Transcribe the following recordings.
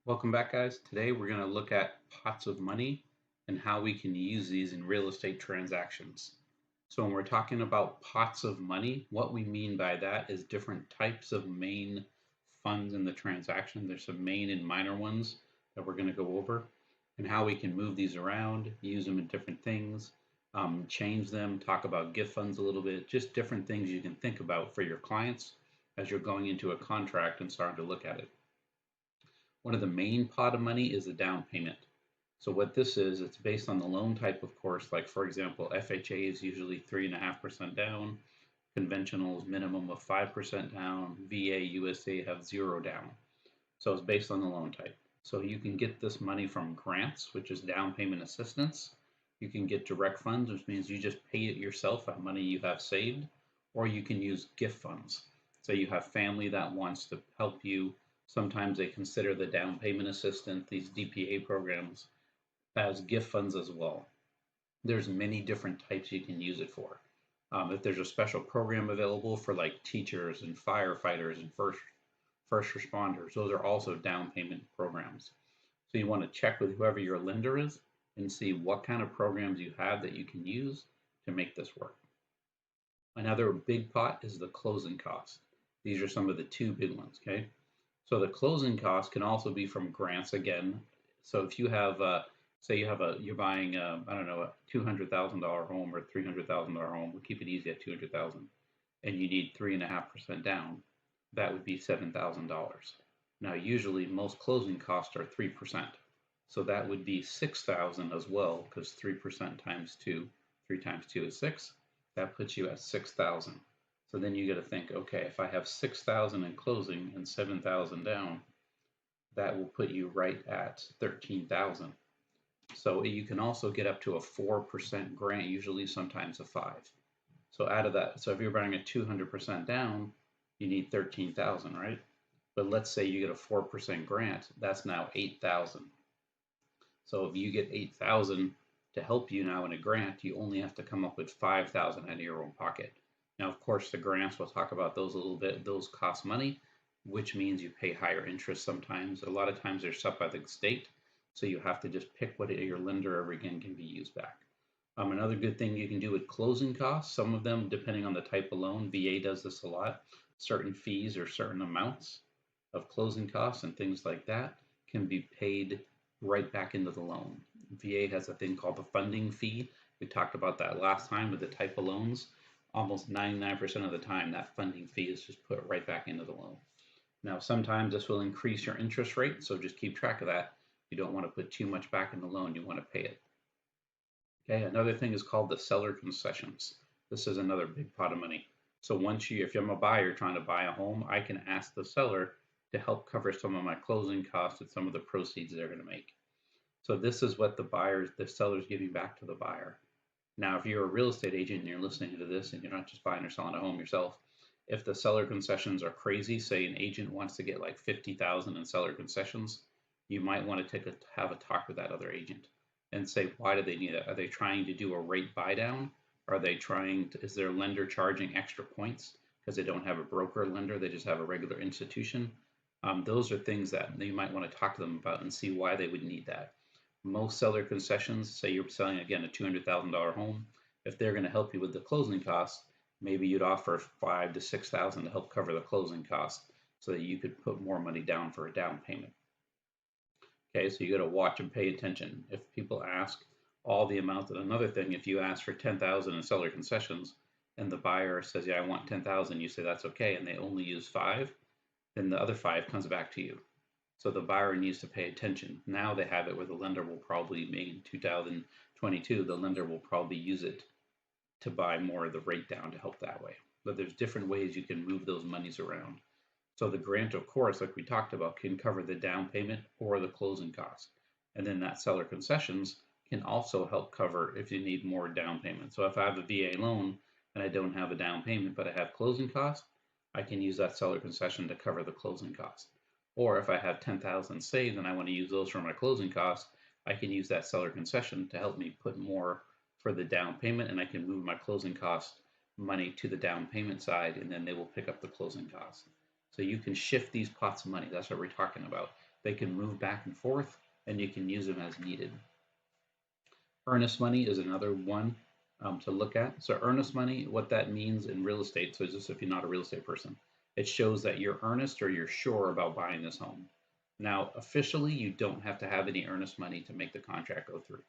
Welcome back, guys. Today we're going to look at pots of money and how we can use these in real estate transactions. So, when we're talking about pots of money, what we mean by that is different types of main funds in the transaction. There's some main and minor ones that we're going to go over, and how we can move these around, use them in different things, change them, talk about gift funds a little bit, just different things you can think about for your clients as you're going into a contract and starting to look at it. One of the main pot of money is the down payment. So what this is, it's based on the loan type, of course. Like for example, FHA is usually 3.5% down. Conventional is minimum of 5% down. VA, USA have zero down. So it's based on the loan type. So you can get this money from grants, which is down payment assistance. You can get direct funds, which means you just pay it yourself out of money you have saved, or you can use gift funds. So you have family that wants to help you. Sometimes they consider the down payment assistance, these DPA programs, as gift funds as well. There's many different types you can use it for. If there's a special program available for like teachers and firefighters and first responders, those are also down payment programs. So you want to check with whoever your lender is and see what kind of programs you have that you can use to make this work. Another big pot is the closing costs. These are some of the two big ones, okay? So the closing costs can also be from grants again. So if you have, say you're buying, I don't know, a $200,000 home or $300,000 home, we'll keep it easy at 200,000, and you need 3.5% down, that would be $7,000. Now, usually most closing costs are 3%. So that would be 6,000 as well, because 3% times 2, 3 times 2 is 6. That puts you at 6,000. So then you got to think, okay, if I have 6,000 in closing and 7,000 down, that will put you right at 13,000. So you can also get up to a 4% grant, usually sometimes a 5. So out of that, so if you're buying a 200% down, you need 13,000, right? But let's say you get a 4% grant, that's now 8,000. So if you get 8,000 to help you now in a grant, you only have to come up with 5,000 out of your own pocket. Now, of course, the grants, we'll talk about those a little bit. Those cost money, which means you pay higher interest sometimes. A lot of times they're set by the state, so you have to just pick what your lender ever again can be used back. Another good thing you can do with closing costs, some of them, depending on the type of loan, VA does this a lot, certain fees or certain amounts of closing costs and things like that can be paid right back into the loan. VA has a thing called the funding fee. We talked about that last time with the type of loans. Almost 99% of the time, that funding fee is just put right back into the loan. Now, sometimes this will increase your interest rate, so just keep track of that. You don't want to put too much back in the loan, you want to pay it. Okay, another thing is called the seller concessions. This is another big pot of money. So if I'm a buyer trying to buy a home, I can ask the seller to help cover some of my closing costs and some of the proceeds they're going to make. So this is what the seller's giving back to the buyer. Now, if you're a real estate agent and you're listening to this and you're not just buying or selling a home yourself, if the seller concessions are crazy, say an agent wants to get like 50,000 in seller concessions, you might want to have a talk with that other agent and say, why do they need it? Are they trying to do a rate buy down? Is their lender charging extra points because they don't have a broker lender, they just have a regular institution? Those are things that you might want to talk to them about and see why they would need that. Most seller concessions, say you're selling again a $200,000 home, if they're going to help you with the closing costs, maybe you'd offer 5 to 6,000 to help cover the closing costs so that you could put more money down for a down payment. Okay, so you got to watch and pay attention. If people ask all the amounts, and another thing, if you ask for 10,000 in seller concessions and the buyer says, yeah, I want 10,000, you say that's okay, and they only use 5, then the other 5 comes back to you. So the buyer needs to pay attention. Now they have it where the lender will probably, maybe in 2022, the lender will probably use it to buy more of the rate down to help that way. But there's different ways you can move those monies around. So the grant, of course, like we talked about, can cover the down payment or the closing cost. And then that seller concessions can also help cover if you need more down payment. So if I have a VA loan and I don't have a down payment, but I have closing costs, I can use that seller concession to cover the closing cost. Or if I have 10,000 saved and I want to use those for my closing costs, I can use that seller concession to help me put more for the down payment, and I can move my closing cost money to the down payment side, and then they will pick up the closing cost. So you can shift these pots of money. That's what we're talking about. They can move back and forth, and you can use them as needed. Earnest money is another one to look at. So earnest money, what that means in real estate, so just if you're not a real estate person, it shows that you're earnest or you're sure about buying this home. Now, officially, you don't have to have any earnest money to make the contract go through.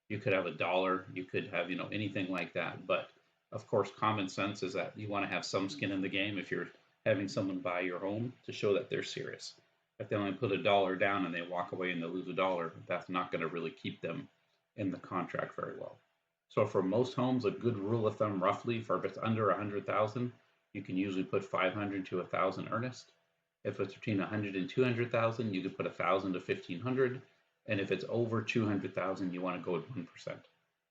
You could have $1, you could have, anything like that. But of course, common sense is that you want to have some skin in the game if you're having someone buy your home to show that they're serious. If they only put $1 down and they walk away and they lose $1, that's not going to really keep them in the contract very well. So for most homes, a good rule of thumb roughly for if it's under 100,000, you can usually put 500 to 1,000 earnest. If it's between 100 and 200,000, you could put 1,000 to 1,500. And if it's over 200,000, you want to go with 1%.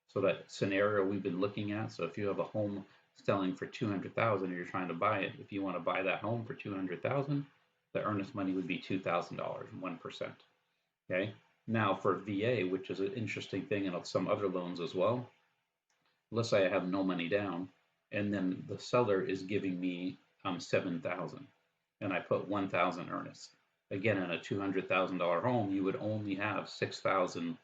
So that scenario we've been looking at, so if you have a home selling for 200,000 or you're trying to buy it, if you want to buy that home for 200,000, the earnest money would be $2,000, 1%. Okay. Now for VA, which is an interesting thing and some other loans as well, let's say I have no money down and then the seller is giving me 7,000 and I put 1,000 earnest. Again, in a $200,000 home, you would only have 6,000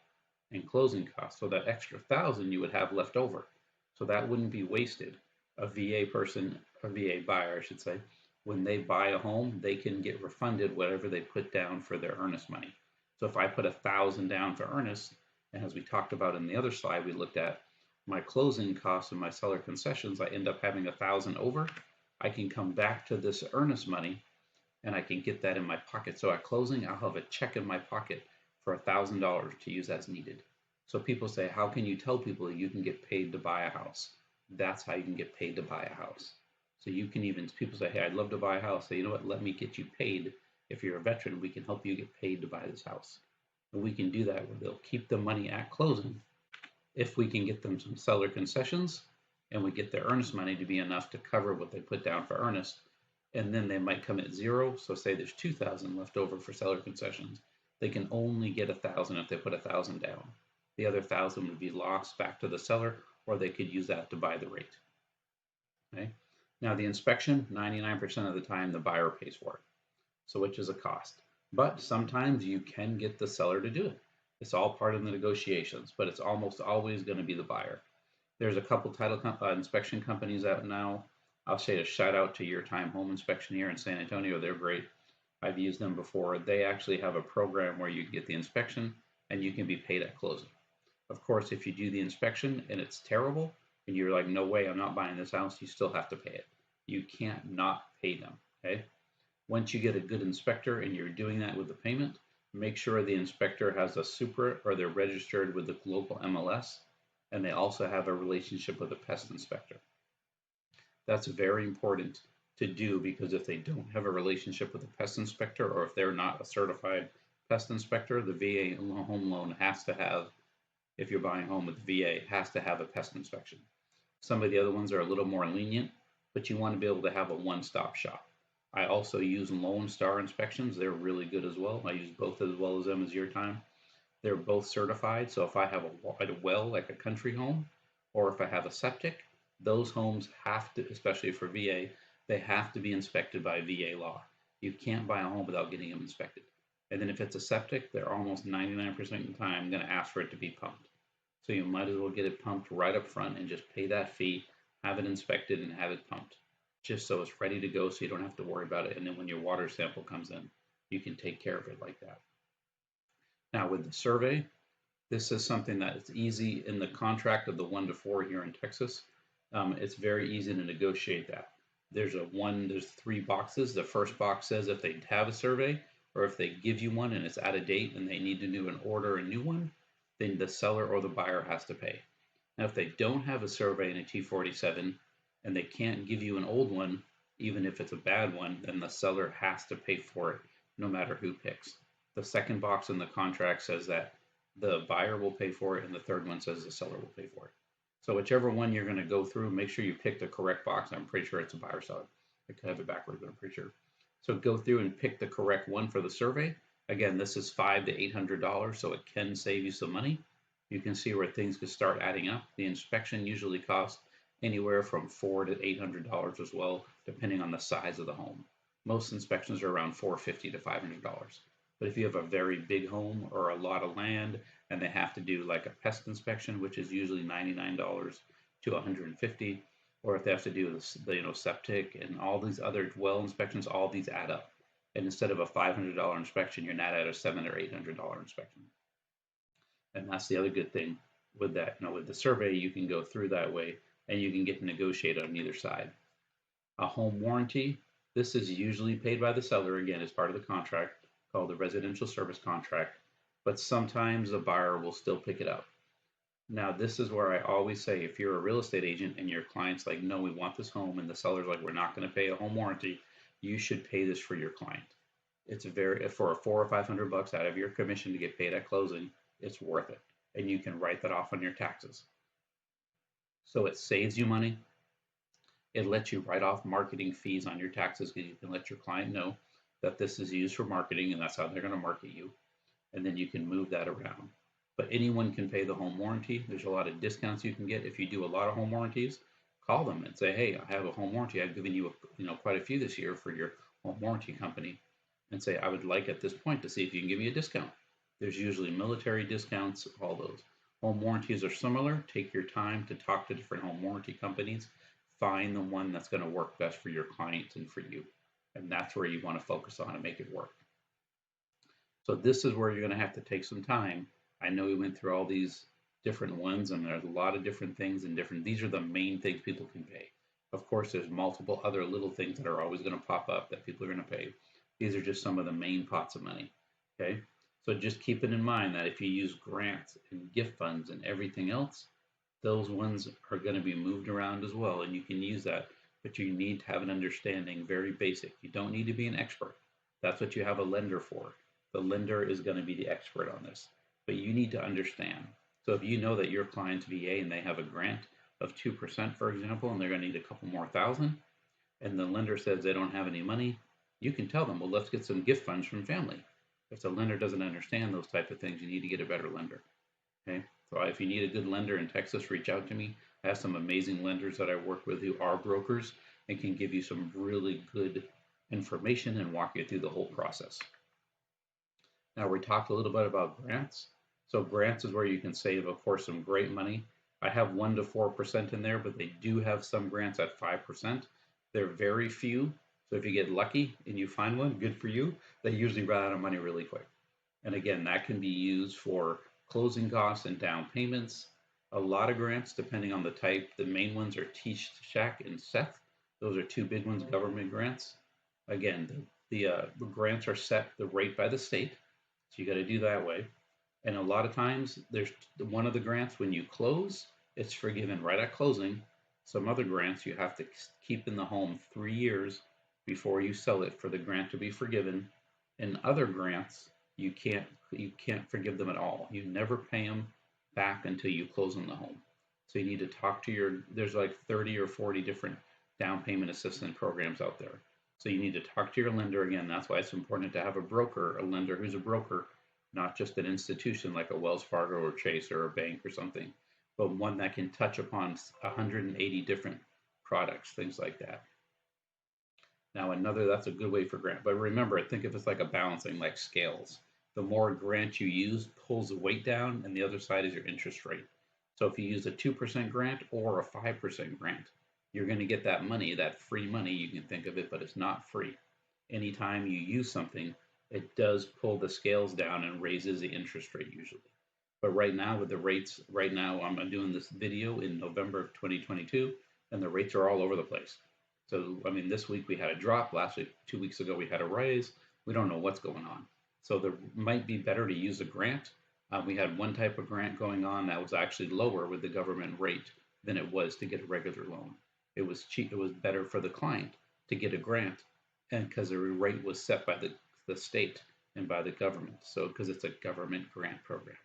in closing costs. So that extra 1,000 you would have left over. So that wouldn't be wasted. A VA person, a VA buyer, I should say, when they buy a home, they can get refunded whatever they put down for their earnest money. So if I put 1,000 down for earnest, and as we talked about in the other slide, we looked at my closing costs and my seller concessions, I end up having 1,000 over. I can come back to this earnest money and I can get that in my pocket. So at closing, I'll have a check in my pocket for $1,000 to use as needed. So people say, how can you tell people you can get paid to buy a house? That's how you can get paid to buy a house. So you can even, people say, hey, I'd love to buy a house. Say, you know what, let me get you paid. If you're a veteran, we can help you get paid to buy this house. And we can do that where they'll keep the money at closing if we can get them some seller concessions and we get their earnest money to be enough to cover what they put down for earnest. And then they might come at zero. So say there's 2,000 left over for seller concessions. They can only get 1,000 if they put 1,000 down. The other 1,000 would be lost back to the seller, or they could use that to buy the rate. Okay. Now the inspection, 99% of the time the buyer pays for it, so which is a cost. But sometimes you can get the seller to do it. It's all part of the negotiations, but it's almost always going to be the buyer. There's a couple title inspection companies out now. I'll say a shout out to Your Time Home Inspection here in San Antonio. They're great. I've used them before. They actually have a program where you get the inspection and you can be paid at closing. Of course, if you do the inspection and it's terrible and you're like, no way, I'm not buying this house, you still have to pay it. You can't not pay them, okay? Once you get a good inspector and you're doing that with the payment, make sure the inspector has a super or they're registered with the local MLS and they also have a relationship with a pest inspector. That's very important to do because if they don't have a relationship with a pest inspector or if they're not a certified pest inspector, the VA home loan has to have, if you're buying home with the VA, has to have a pest inspection. Some of the other ones are a little more lenient, but you want to be able to have a one-stop shop. I also use Lone Star inspections. They're really good as well. I use both as well as them as Your Time. They're both certified. So if I have a well, like a country home, or if I have a septic, those homes have to, especially for VA, they have to be inspected by VA law. You can't buy a home without getting them inspected. And then if it's a septic, they're almost 99% of the time going to ask for it to be pumped. So you might as well get it pumped right up front and just pay that fee, have it inspected and have it pumped, just so it's ready to go so you don't have to worry about it. And then when your water sample comes in, you can take care of it like that. Now with the survey, this is something that is easy in the contract of the 1 to 4 here in Texas. It's very easy to negotiate that. There's 3 boxes. The first box says if they have a survey or if they give you one and it's out of date and they need to do an order a new one, then the seller or the buyer has to pay. Now, if they don't have a survey in a T47 and they can't give you an old one, even if it's a bad one, then the seller has to pay for it no matter who picks. The second box in the contract says that the buyer will pay for it, and the third one says the seller will pay for it. So whichever one you're going to go through, make sure you pick the correct box. I'm pretty sure it's a buyer seller. I could have it backwards, but I'm pretty sure. So go through and pick the correct one for the survey. Again, this is $500 to $800, so it can save you some money. You can see where things could start adding up. The inspection usually costs anywhere from $400 to $800 as well, depending on the size of the home. Most inspections are around $450 to $500. But if you have a very big home or a lot of land and they have to do like a pest inspection, which is usually $99 to $150, or if they have to do the septic and all these other well inspections, all these add up. And instead of a $500 inspection, you're not at a $700 or $800 inspection. And that's the other good thing with that. With the survey, you can go through that way and you can get to negotiate on either side. A home warranty, this is usually paid by the seller, again, as part of the contract, called the residential service contract, but sometimes the buyer will still pick it up. Now, this is where I always say, if you're a real estate agent and your client's like, no, we want this home, and the seller's like, we're not going to pay a home warranty, you should pay this for your client. It's for $400 or $500 out of your commission to get paid at closing, it's worth it. And you can write that off on your taxes. So it saves you money. It lets you write off marketing fees on your taxes because you can let your client know that this is used for marketing and that's how they're going to market you. And then you can move that around. But anyone can pay the home warranty. There's a lot of discounts you can get if you do a lot of home warranties. Call them and say, hey, I have a home warranty. I've given you quite a few this year for your home warranty company, and say, I would like at this point to see if you can give me a discount. There's usually military discounts, all those. Home warranties are similar. Take your time to talk to different home warranty companies. Find the one that's going to work best for your client and for you. And that's where you want to focus on and make it work. So this is where you're going to have to take some time. I know we went through all these different ones, and there's a lot of different things and these are the main things people can pay. Of course, there's multiple other little things that are always going to pop up that people are going to pay. These are just some of the main pots of money. Okay, so just keep it in mind that if you use grants and gift funds and everything else, those ones are going to be moved around as well, and you can use that, but you need to have an understanding, very basic. You don't need to be an expert. That's what you have a lender for. The lender is going to be the expert on this, but you need to understand. So if you know that your client's VA and they have a grant of 2%, for example, and they're going to need a couple more thousand, and the lender says they don't have any money, you can tell them, well, let's get some gift funds from family. If the lender doesn't understand those type of things, you need to get a better lender. Okay, so if you need a good lender in Texas, reach out to me. I have some amazing lenders that I work with who are brokers and can give you some really good information and walk you through the whole process. Now we talked a little bit about grants. So grants is where you can save, of course, some great money. I have 1 to 4% in there, but they do have some grants at 5%. They're very few. So if you get lucky and you find one, good for you. They usually run out of money really quick. And again, that can be used for closing costs and down payments. A lot of grants, depending on the type. The main ones are Teach Shack and Seth. Those are two big ones, government grants. Again, the grants are set the rate by the state. So you got to do that way. And a lot of times there's one of the grants when you close, it's forgiven right at closing. Some other grants you have to keep in the home 3 years before you sell it for the grant to be forgiven. And other grants, you can't forgive them at all. You never pay them back until you close on the home. So you need to talk to there's like 30 or 40 different down payment assistance programs out there. So you need to talk to your lender again. That's why it's important to have a broker, a lender who's a broker, not just an institution like a Wells Fargo or Chase or a bank or something, but one that can touch upon 180 different products, things like that. Now that's a good way for grant. But remember, think of it like a balancing, like scales. The more grant you use pulls the weight down, and the other side is your interest rate. So if you use a 2% grant or a 5% grant, you're going to get that money, that free money, you can think of it, but it's not free. Anytime you use something, it does pull the scales down and raises the interest rate usually. But right now with the rates, right now I'm doing this video in November of 2022, and the rates are all over the place. So, I mean, this week we had a drop, last week, 2 weeks ago we had a rise. We don't know what's going on. So there might be better to use a grant. We had one type of grant going on that was actually lower with the government rate than it was to get a regular loan. It was cheap. It was better for the client to get a grant, and because the rate was set by the state and by the government. So because it's a government grant program.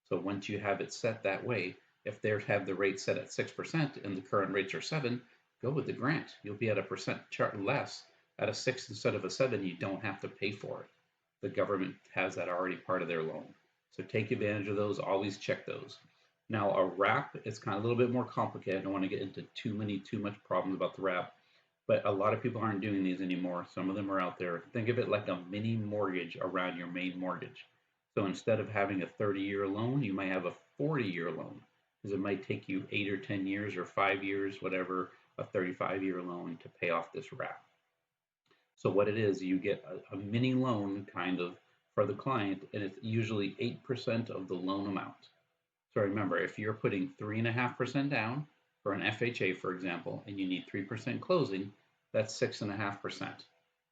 So once you have it set that way, if they have the rate set at 6% and the current rates are 7, go with the grant. You'll be at a percent less at a 6 instead of a 7. You don't have to pay for it. The government has that already part of their loan. So take advantage of those. Always check those. Now a wrap, it's kind of a little bit more complicated. I don't want to get into too much problems about the wrap. But a lot of people aren't doing these anymore. Some of them are out there. Think of it like a mini mortgage around your main mortgage. So instead of having a 30-year loan, you might have a 40-year loan because it might take you 8 or 10 years or 5 years, whatever, a 35-year loan to pay off this wrap. So what it is, you get a mini loan kind of for the client, and it's usually 8% of the loan amount. So remember, if you're putting 3.5% down for an FHA, for example, and you need 3% closing, that's 6.5%.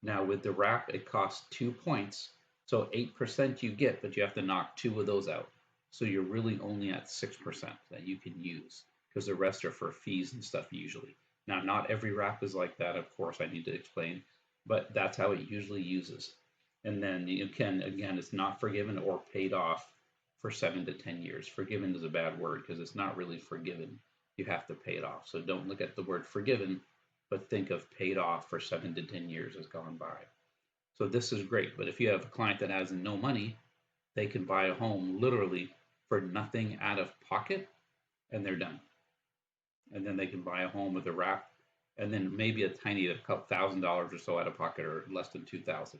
Now with the wrap, it costs 2 points. So 8% you get, but you have to knock two of those out. So you're really only at 6% that you can use because the rest are for fees and stuff usually. Now, not every wrap is like that, of course, I need to explain, but that's how it usually uses. And then you can, again, it's not forgiven or paid off for 7 to 10 years. Forgiven is a bad word because it's not really forgiven. You have to pay it off. So don't look at the word forgiven, but think of paid off for 7 to 10 years has gone by. So this is great. But if you have a client that has no money, they can buy a home literally for nothing out of pocket and they're done. And then they can buy a home with a wrap and then maybe a tiny a couple $1,000 or so out of pocket or less than 2,000,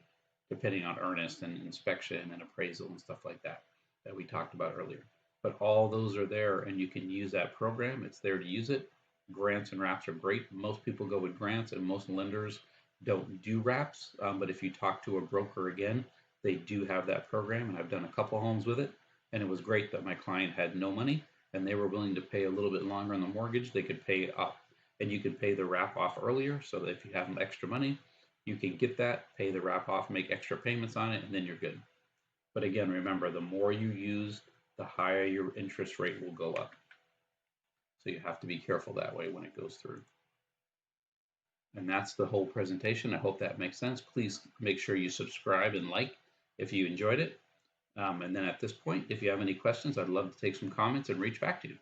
depending on earnest and inspection and appraisal and stuff like that that we talked about earlier. But all those are there and you can use that program. It's there to use it. Grants and wraps are great. Most people go with grants and most lenders don't do wraps. But if you talk to a broker again, they do have that program. And I've done a couple homes with it. And it was great that my client had no money and they were willing to pay a little bit longer on the mortgage. They could pay up and you could pay the wrap off earlier. So that if you have extra money, you can get that, pay the wrap off, make extra payments on it, and then you're good. But again, remember, the more you use, the higher your interest rate will go up. So you have to be careful that way when it goes through. And that's the whole presentation. I hope that makes sense. Please make sure you subscribe and like if you enjoyed it. And then at this point, if you have any questions, I'd love to take some comments and reach back to you.